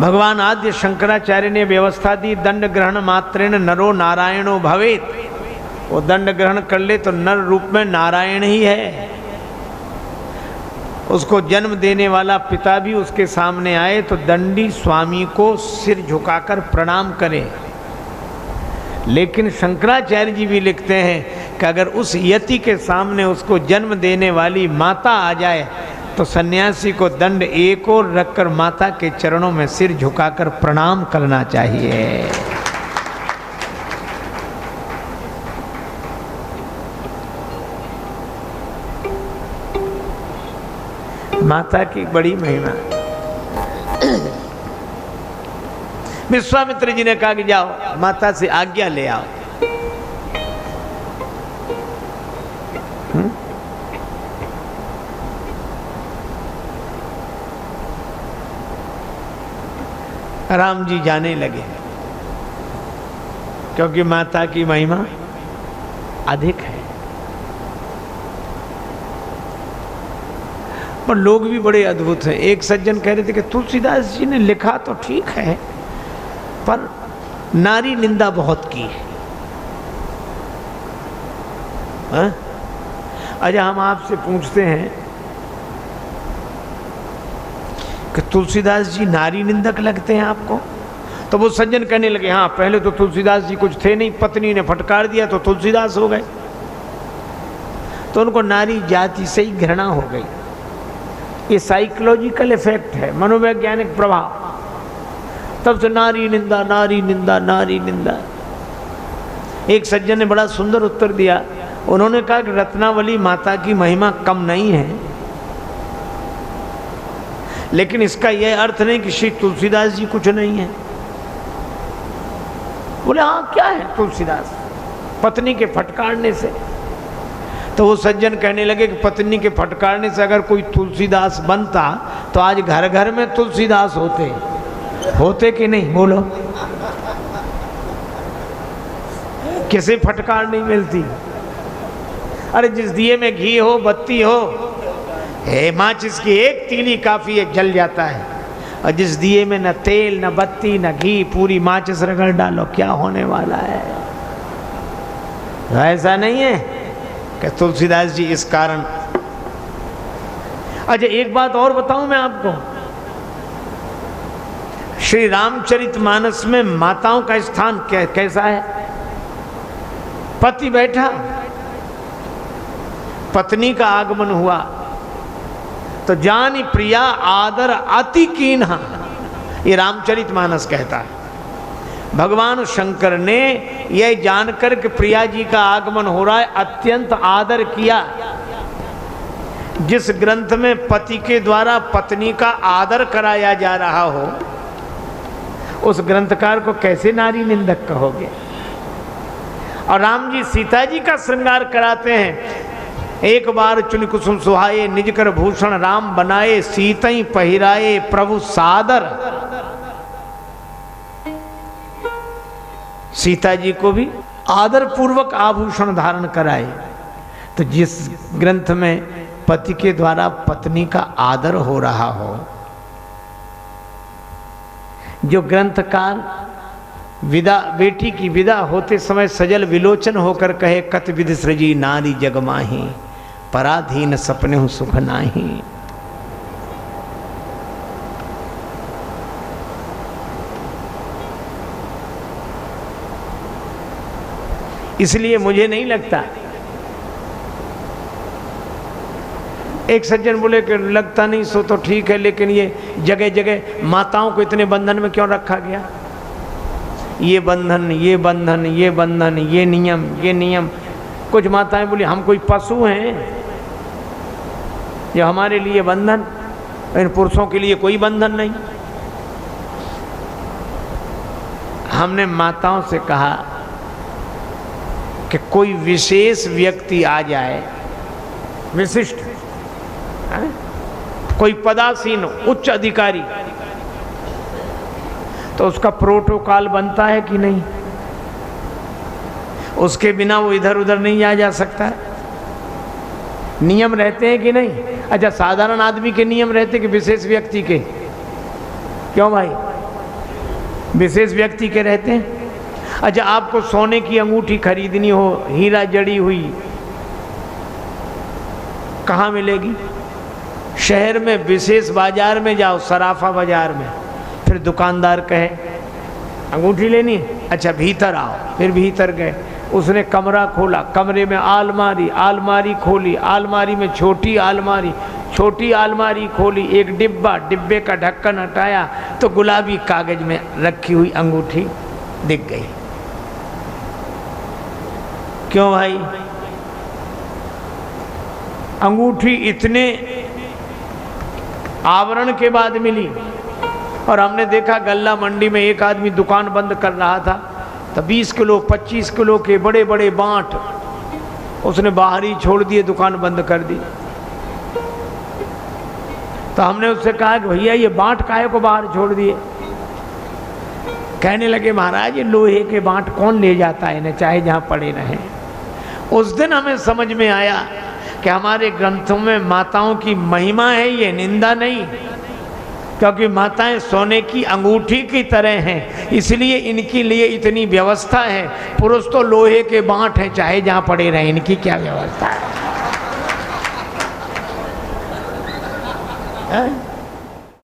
भगवान आद्य शंकराचार्य ने व्यवस्था दी, दंड ग्रहण मात्रेण नरो नारायणो भवेत। वो दंड ग्रहण कर ले तो नर रूप में नारायण ही है। उसको जन्म देने वाला पिता भी उसके सामने आए तो दंडी स्वामी को सिर झुकाकर प्रणाम करे। लेकिन शंकराचार्य जी भी लिखते हैं कि अगर उस यति के सामने उसको जन्म देने वाली माता आ जाए तो सन्यासी को दंड एक और रखकर माता के चरणों में सिर झुकाकर प्रणाम करना चाहिए। माता की बड़ी महिमा। विश्वामित्र जी ने कहा कि जाओ माता से आज्ञा ले आओ। राम जी जाने लगे क्योंकि माता की महिमा अधिक है। पर लोग भी बड़े अद्भुत हैं। एक सज्जन कह रहे थे कि तुलसीदास जी ने लिखा तो ठीक है पर नारी निंदा बहुत की है। अच्छा, हम आपसे पूछते हैं कि तुलसीदास जी नारी निंदक लगते हैं आपको? तो वो सज्जन कहने लगे हाँ, पहले तो तुलसीदास जी कुछ थे नहीं, पत्नी ने फटकार दिया तो तुलसीदास हो गए। तो उनको नारी जाति से ही घृणा हो गई। ये साइकोलॉजिकल इफेक्ट है, मनोवैज्ञानिक प्रभाव। तब से नारी निंदा, नारी निंदा, नारी निंदा। एक सज्जन ने बड़ा सुंदर उत्तर दिया। उन्होंने कहा कि रत्नावली माता की महिमा कम नहीं है, लेकिन इसका यह अर्थ नहीं कि श्री तुलसीदास जी कुछ नहीं है। बोले हाँ, क्या है तुलसीदास पत्नी के फटकारने से? तो वो सज्जन कहने लगे कि पत्नी के फटकारने से अगर कोई तुलसीदास बनता तो आज घर घर में तुलसीदास होते कि नहीं? बोलो, किसे फटकार नहीं मिलती? अरे जिस दिए में घी हो, बत्ती हो, माचिस की एक तीली काफी है, जल जाता है। और जिस दिए में न तेल, न बत्ती, न घी, पूरी माचिस रगड़ डालो, क्या होने वाला है? ऐसा नहीं है कि तुलसीदास जी इस कारण। अच्छा, एक बात और बताऊं मैं आपको। श्री रामचरितमानस में माताओं का स्थान कैसा है? पति बैठा, पत्नी का आगमन हुआ तो जानी प्रिया आदर अति कीन्हा, ये रामचरितमानस कहता है। भगवान शंकर ने यह जानकर कि प्रिया जी का आगमन हो रहा है अत्यंत आदर किया। जिस ग्रंथ में पति के द्वारा पत्नी का आदर कराया जा रहा हो, उस ग्रंथकार को कैसे नारी निंदक कहोगे? और राम जी सीता जी का श्रृंगार कराते हैं। एक बार चुन कुसुम सुहाए, निज कर भूषण राम बनाए, सीतई पहिराए प्रभु सादर। सीता जी को भी आदर पूर्वक आभूषण धारण कराए। तो जिस ग्रंथ में पति के द्वारा पत्नी का आदर हो रहा हो, जो ग्रंथकार विदा बेटी की विदा होते समय सजल विलोचन होकर कहे, कत विधि सृजी नारी जगमाही, पराधीन सपने हूं सुख नाही। इसलिए मुझे नहीं लगता। एक सज्जन बोले कि लगता नहीं सो तो ठीक है, लेकिन ये जगह जगह माताओं को इतने बंधन में क्यों रखा गया? ये बंधन, ये बंधन, ये बंधन, ये नियम, ये नियम। कुछ माताएं बोली हम कोई पशु हैं जो हमारे लिए बंधन, इन पुरुषों के लिए कोई बंधन नहीं। हमने माताओं से कहा कि कोई विशेष व्यक्ति आ जाए, विशिष्ट है? कोई पदासीन उच्च अधिकारी, तो उसका प्रोटोकॉल बनता है कि नहीं? उसके बिना वो इधर उधर नहीं आ जा सकता है। नियम रहते हैं कि नहीं? अच्छा, साधारण आदमी के नियम रहते कि विशेष व्यक्ति के? क्यों भाई? विशेष व्यक्ति के रहते हैं। अच्छा, आपको सोने की अंगूठी खरीदनी हो, हीरा जड़ी हुई, कहाँ मिलेगी? शहर में विशेष बाजार में जाओ, सराफा बाजार में, फिर दुकानदार कहे अंगूठी लेनी, अच्छा भीतर आओ, फिर भीतर गए, उसने कमरा खोला, कमरे में आलमारी, आलमारी खोली, आलमारी में छोटी आलमारी, छोटी आलमारी खोली, एक डिब्बा, डिब्बे का ढक्कन हटाया तो गुलाबी कागज में रखी हुई अंगूठी दिख गई। क्यों भाई? अंगूठी इतने आवरण के बाद मिली। और हमने देखा गल्ला मंडी में एक आदमी दुकान बंद कर रहा था तो 20 किलो 25 किलो के बड़े बड़े बांट उसने बाहर ही छोड़ दिए, दुकान बंद कर दी। तो हमने उससे कहा कि भैया ये बांट काहे को बाहर छोड़ दिए? कहने लगे महाराज ये लोहे के बांट कौन ले जाता है इन्हें, चाहे जहां पड़े रहें। उस दिन हमें समझ में आया कि हमारे ग्रंथों में माताओं की महिमा है, ये निंदा नहीं, क्योंकि माताएं सोने की अंगूठी की तरह हैं, इसलिए इनके लिए इतनी व्यवस्था है। पुरुष तो लोहे के बांट हैं, चाहे जहां पड़े रहें, इनकी क्या व्यवस्था है?